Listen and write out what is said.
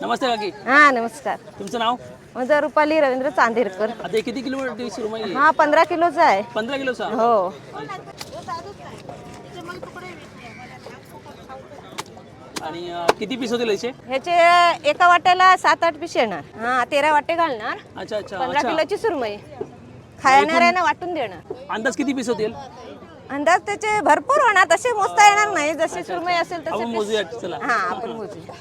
नमस्ते काकी. हा नमस्कार. तुमचं नाव? माझं रुपाली रवींद्र चांदेरकर. आता किती किलो सुरमई आहे? हा 15 किलोचा आहे. 15 किलोचा. हो. आणि किती पीस होतील याचे? ह्याचे एका वाट्याला 7-8 पीस येणार. हा 13 वाटे घालणार. अच्छा अच्छा. 15 किलोची सुरमई खाणाऱ्यांना वाटून देणार. अंदाज किती पीस होतील? अंदाज त्याचे भरपूर होणार, तसे मोजता येणार नाही. जशी सुरमई असेल तसे आपण मोजूया चला. हा आपण मोजूया.